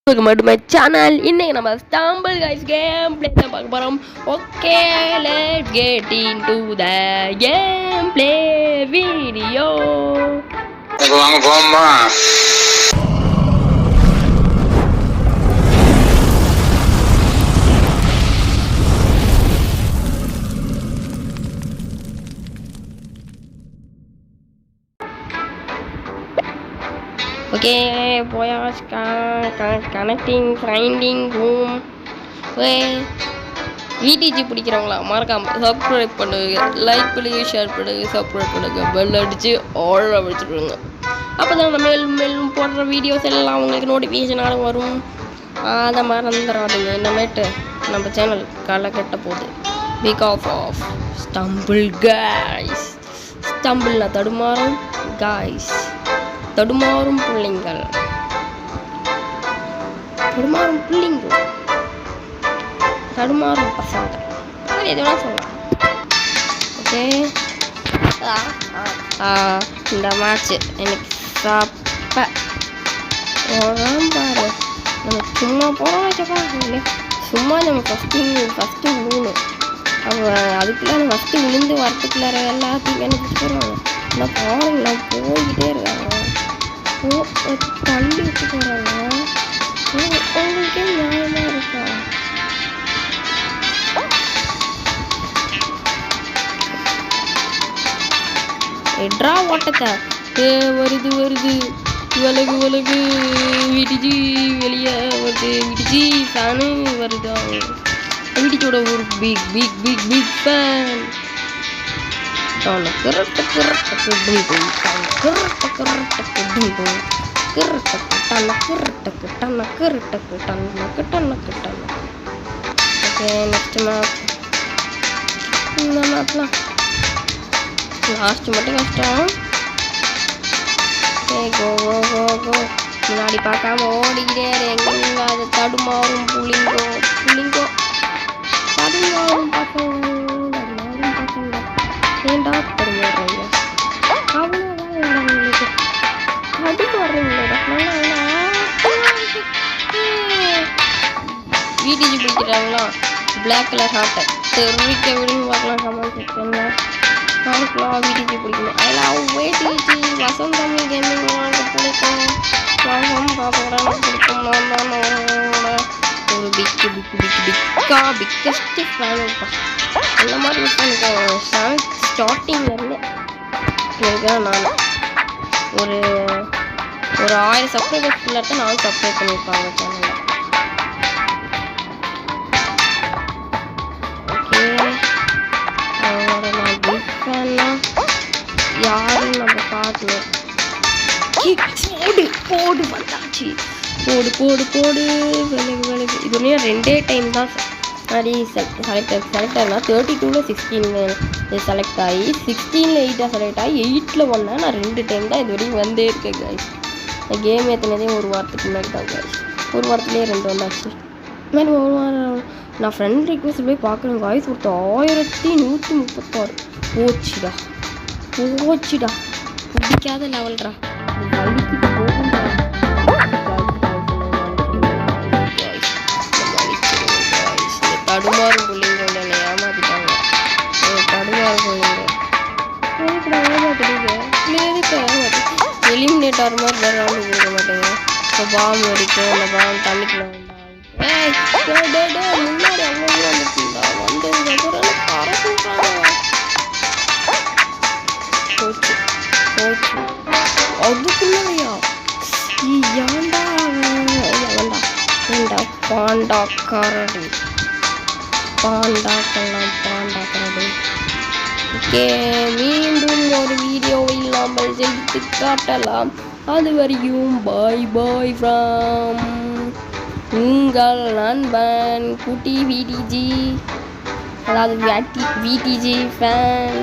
welcome to my channel. இன்னைக்கு நம்ம Stumble guys gameplay தான் பார்க்க போறோம். Okay, let's get into the gameplay video. வாங்க போம்மா. Okay, boys, connecting, finding room. VTG பிடிக்கிறவங்களா மறக்காம சப்ஸ்கிரைப் பண்ணுங்க, லைக் பண்ணுங்க, ஷேர் பண்ணுங்க, சப்ஸ்கிரைப் பண்ணுங்க, பெல் அடிச்சு ஆல் அடிச்சுடுங்க. அப்போதான் நம்ம மேலும் போடுற வீடியோஸ் எல்லாம் உங்களுக்கு நோட்டிஃபிகேஷனாக வரும். அதை மறந்துடாதுங்க. இனிமேட்டு நம்ம சேனல் களை கட்ட போகுது பிகாஸ் ஆஃப் ஸ்டம்பிள் guys. ஸ்டம்பிள்னா தடுமாறும் guys, தடுமாறும் பிள்ளைங்கள், தடுமாறும் பிள்ளைங்கள், தடுமாறும் பசங்க, எதுனா சொல்லலாம். ஓகே, இந்த மேட்ச்சு எனக்கு சாப்ப பாரு. நம்ம சும்மா போகிறோம், சும்மா நம்ம ஃபஸ்ட்டு விழுணும். அவங்க அதுக்குள்ளே நம்ம ஃபஸ்ட்டு விழுந்து வரத்துக்குள்ளார எல்லாத்தையும் எனக்கு போடுவாங்க. நான் பாருங்க, நான் போய்கிட்டே இருக்காங்க, தள்ளி விட்டு போகிறாங்க. உங்களுக்கே நியாயமாக இருக்கா? எட்ரா ஓட்டத்தை வருது விலகு விடிஜி வெளியே வருது. விடிஜி ஃபேனு வருதா? விடிஜோட ஒரு பிக் ஃபேன். லாஸ்ட் மட்டும் கஷ்டம். முன்னாடி பார்க்காம ஓடிக்கிட்டே எங்க அது தடுமாறும் புளிங்கோ தடுமாறும் பசங்க ஏண்டா தடுமாறுறீங்க? அவ்வளோதான் உங்களுக்கு தடுமாறுறீங்களா? VTG பிடிக்கிறாங்களா? பிளாக் கலர் ஹார்ட்டை தெரிவிக்க விடுங்க பார்க்கலாம். கமெண்ட் செக்ஷன்ல பார்க்கலாம். VTG பிடிக்கணும். I love VTG. Vasantham gaming பிடிக்கும். பார்க்கலாம் பிடிக்கும். நான் தான் ஒரு பிக்கஸ்ட் ஃபேன். அந்த மாதிரி எனக்கு ஸ்டார்டிங்லேருந்து இருக்கேன். நான் ஒரு 1000 சப்ஸ்கிரைபர்ஸ் ஃபுல்லாக நானும் சப்ஸ்கிரைப் பண்ணியிருப்பாங்க சேனலில். ஓகே, அவங்களோட நான் பிக் ஃபேன்லாம் யாருன்னு நம்ம பார்க்கணும். போடு வந்தாச்சு. போடு விலகு. இது ஒன்றே 2 டைம் தான் மாதிரி செலக்டர்னா 32ல் 16 செலக்ட் ஆகி 16ல் 8 செலக்ட் ஆகி 8ல் 1. நான் 2 டைம் தான் இது வரைக்கும் வந்தே இருக்கேன் guys. கேம் ஏற்றினதே ஒரு வாரத்துக்கு முன்னாடி தான் guys. ஒரு வாரத்துலேயே 2 வந்தாச்சு. இது மாதிரி ஒரு வாரம் நான் ஃப்ரெண்ட் ரிக்வெஸ்ட் போய் பார்க்குறேன் guys. ஒருத்தர் 1136 போச்சுடா பிடிக்காத லெவல்ரா. வலிக்கிட்டு போகும்டா. தடுமாறும் பிள்ளைங்க உடனே ஏமாத்திட்டாங்க. தடுமாறும் பிள்ளைங்க எலிமினேட் ஆகிற மாதிரி வேறு ரவுண்டு கொடுக்க மாட்டேங்க. இப்போ பாம்பு வெடிக்கும். அந்த பாம்பு தண்ணிக்குள்ள முன்னாடி அவ்வளோ வந்துச்சுண்டா. வந்ததுக்கப்புறம் பறக்குறாங்க. போச்சு அதுக்குள்ளயா? ஏண்டா பாண்டா கரடி. ஓகே, மீண்டும் ஒரு வீடியோவில் நாம் ஜெயித்து காட்டலாம். அது வரையும் பாய் ஃப்ரம் உங்கள் நண்பன் குட்டி VTG, அதாவது VTG ஃபேன்.